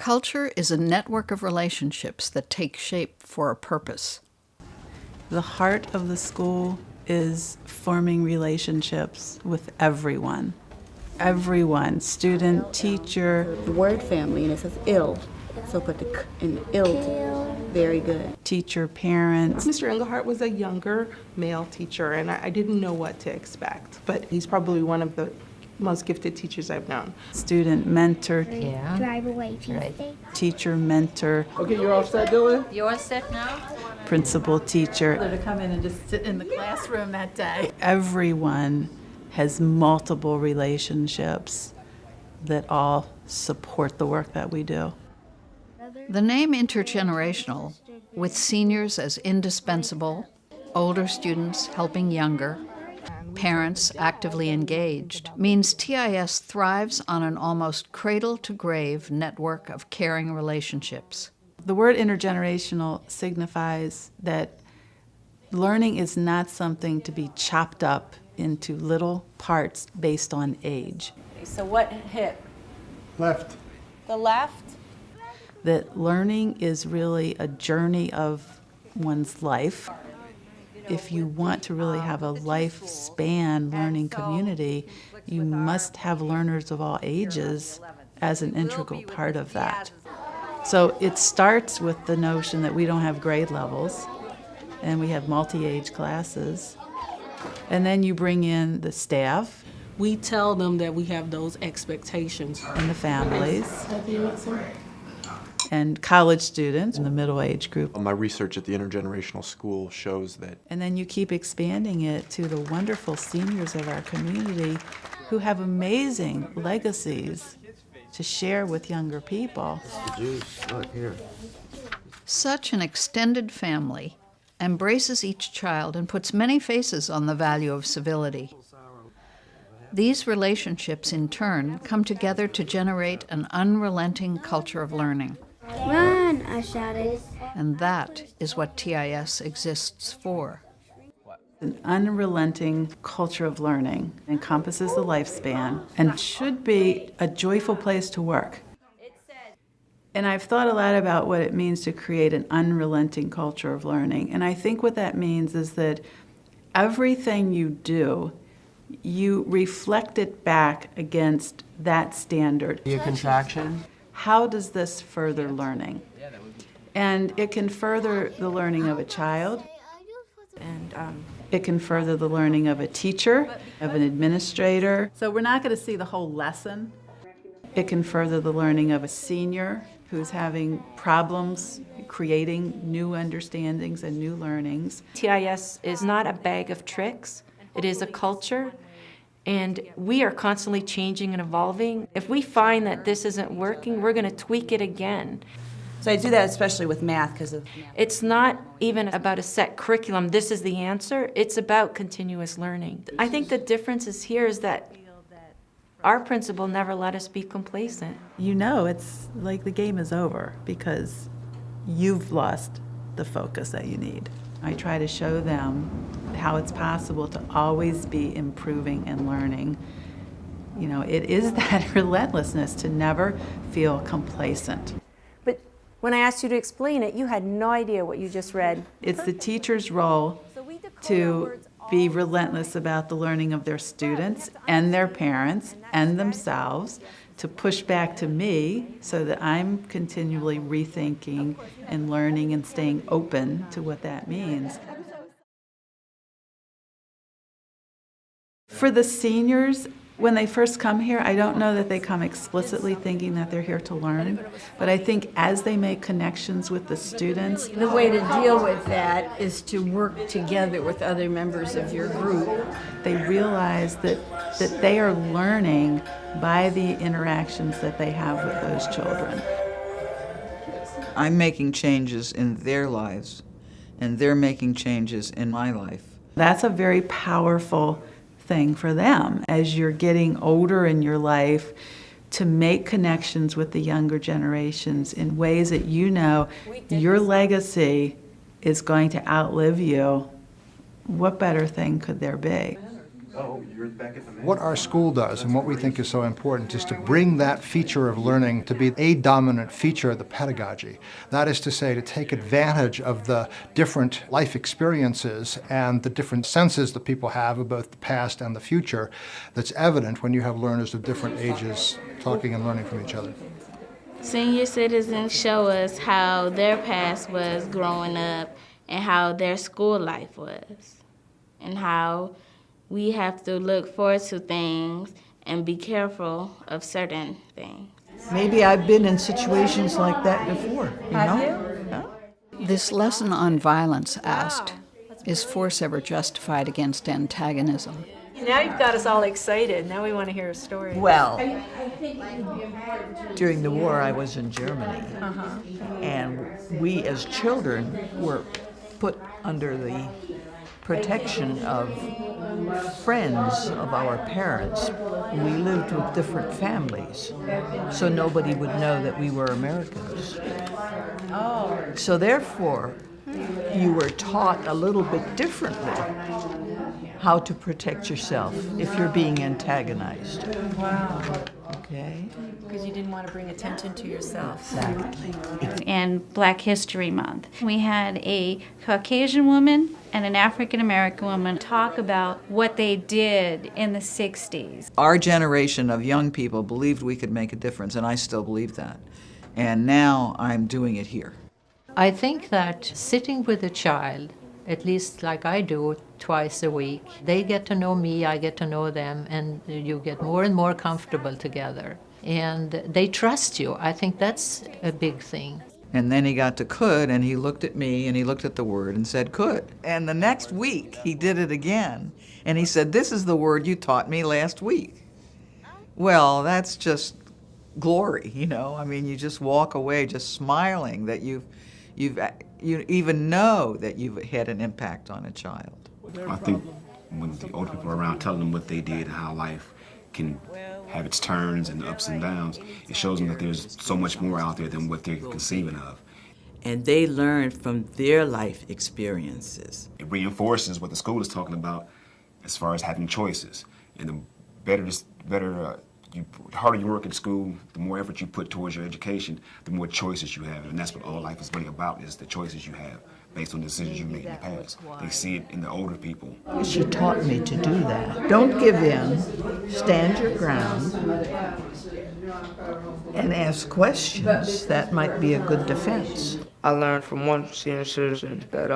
Culture is a network of relationships that take shape for a purpose. The heart of the school is forming relationships with everyone. Everyone, student, teacher. The word family, and it says ill. So put the k in ill. Very good. Teacher, parents. Mr. Engelhardt was a younger male teacher, and I didn't know what to expect. But he's probably one of the most gifted teachers I've known. Student, mentor. Yeah. Drive away Tuesday. Right. Teacher, mentor. Okay, you're all set, Dylan? You all set now? Principal, teacher. To come in and just sit in the classroom that day. Everyone has multiple relationships that all support the work that we do. The name intergenerational, with seniors as indispensable, older students helping younger, parents actively engaged, means TIS thrives on an almost cradle-to-grave network of caring relationships. The word intergenerational signifies that learning is not something to be chopped up into little parts based on age. So what hip? Left. The left? That learning is really a journey of one's life. If you want to really have a lifespan learning community, you must have learners of all ages as an integral part of that. So it starts with the notion that we don't have grade levels, and we have multi-age classes. And then you bring in the staff. We tell them that we have those expectations. And the families. And college students in the middle age group. My research at the Intergenerational School shows that. And then you keep expanding it to the wonderful seniors of our community who have amazing legacies to share with younger people. Look here. Such an extended family embraces each child and puts many faces on the value of civility. These relationships, in turn, come together to generate an unrelenting culture of learning. Run, I shouted. And that is what TIS exists for. An unrelenting culture of learning encompasses the lifespan and should be a joyful place to work. And I've thought a lot about what it means to create an unrelenting culture of learning. And I think what that means is that everything you do, you reflect it back against that standard. A contraction. How does this further learning? And it can further the learning of a child. And It can further the learning of a teacher, of an administrator. So we're not going to see the whole lesson. It can further the learning of a senior who's having problems creating new understandings and new learnings. TIS is not a bag of tricks. It is a culture. And we are constantly changing and evolving. If we find that this isn't working, we're going to tweak it again. So I do that especially with math because of It's not even about a set curriculum, this is the answer. It's about continuous learning. I think the difference is here is that our principal never let us be complacent. You know it's like the game is over because you've lost the focus that you need. I try to show them how it's possible to always be improving and learning. You know, it is that relentlessness to never feel complacent. But when I asked you to explain it, you had no idea what you just read. It's the teacher's role to be relentless about the learning of their students and their parents and themselves, to push back to me so that I'm continually rethinking and learning and staying open to what that means. For the seniors, when they first come here, I don't know that they come explicitly thinking that they're here to learn, but I think as they make connections with the students. The way to deal with that is to work together with other members of your group. They realize that they are learning by the interactions that they have with those children. I'm making changes in their lives, and they're making changes in my life. That's a very powerful thing for them as you're getting older in your life, to make connections with the younger generations in ways that you know your legacy is going to outlive you. What better thing could there be? What our school does and what we think is so important is to bring that feature of learning to be a dominant feature of the pedagogy. That is to say, to take advantage of the different life experiences and the different senses that people have of both the past and the future that's evident when you have learners of different ages talking and learning from each other. Senior citizens show us how their past was growing up and how their school life was, and how we have to look forward to things and be careful of certain things. Maybe I've been in situations like that before, you know? This lesson on violence asked, is force ever justified against antagonism? Now you've got us all excited. Now we want to hear a story. Well, during the war I was in Germany, and we as children were put under the protection of friends of our parents. We lived with different families, so nobody would know that we were Americans. So therefore, you were taught a little bit differently how to protect yourself if you're being antagonized. Wow. Okay? Because you didn't want to bring attention to yourself. Exactly. And Black History Month, we had a Caucasian woman and an African American woman talk about what they did in the 60s. Our generation of young people believed we could make a difference, and I still believe that. And now I'm doing it here. I think that sitting with a child, at least like I do twice a week, they get to know me, I get to know them, and you get more and more comfortable together. And they trust you. I think that's a big thing. And then he got to could, and he looked at me, and he looked at the word and said could. And the next week, he did it again. And he said, this is the word you taught me last week. Well, that's just glory, you know? I mean, you just walk away just smiling that you even know that you've had an impact on a child. I think when the older people are around telling them what they did and how life can have its turns and ups and downs, it shows them that there's so much more out there than what they're conceiving of. And they learn from their life experiences. It reinforces what the school is talking about as far as having choices. And the harder you work at school, the more effort you put towards your education, the more choices you have. And that's what all life is really about, is the choices you have based on the decisions you made in the past. They see it in the older people. She taught me to do that. Don't give in, stand your ground, and ask questions. That might be a good defense. I learned from one senior citizen that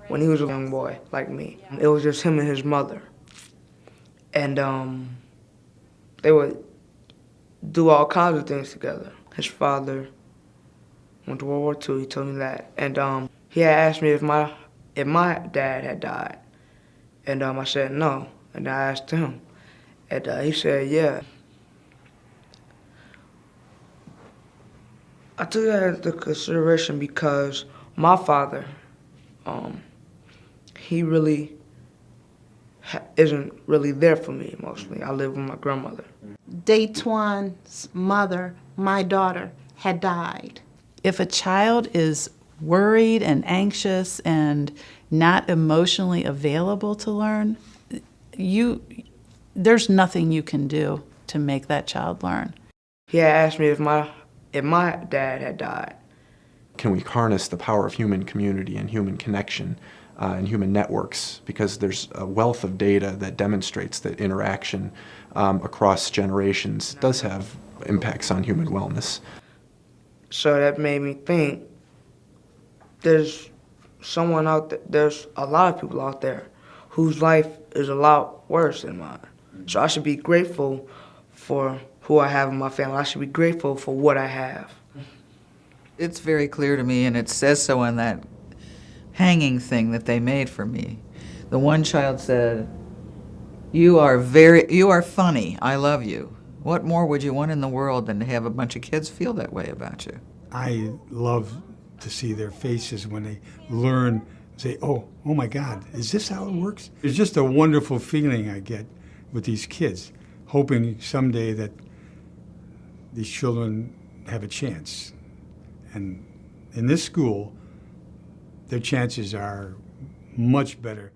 when he was a young boy like me, it was just him and his mother. And they would do all kinds of things together. His father went to World War II, he told me that. And he had asked me if my dad had died. And I said no. And I asked him. And he said, yeah. I took that into consideration because my father, he really isn't really there for me emotionally. I live with my grandmother. Daytwan's mother, my daughter, had died. If a child is worried and anxious and not emotionally available to learn, there's nothing you can do to make that child learn. He had asked me if my dad had died. Can we harness the power of human community and human connection and human networks? Because there's a wealth of data that demonstrates that interaction across generations does have impacts on human wellness. So that made me think, there's someone out there, there's a lot of people out there whose life is a lot worse than mine. So I should be grateful for who I have in my family. I should be grateful for what I have. It's very clear to me, and it says so on that hanging thing that they made for me. The one child said, you are funny, I love you. What more would you want in the world than to have a bunch of kids feel that way about you? I love to see their faces when they learn, say, oh my God, is this how it works? It's just a wonderful feeling I get with these kids, hoping someday that these children have a chance. And in this school, their chances are much better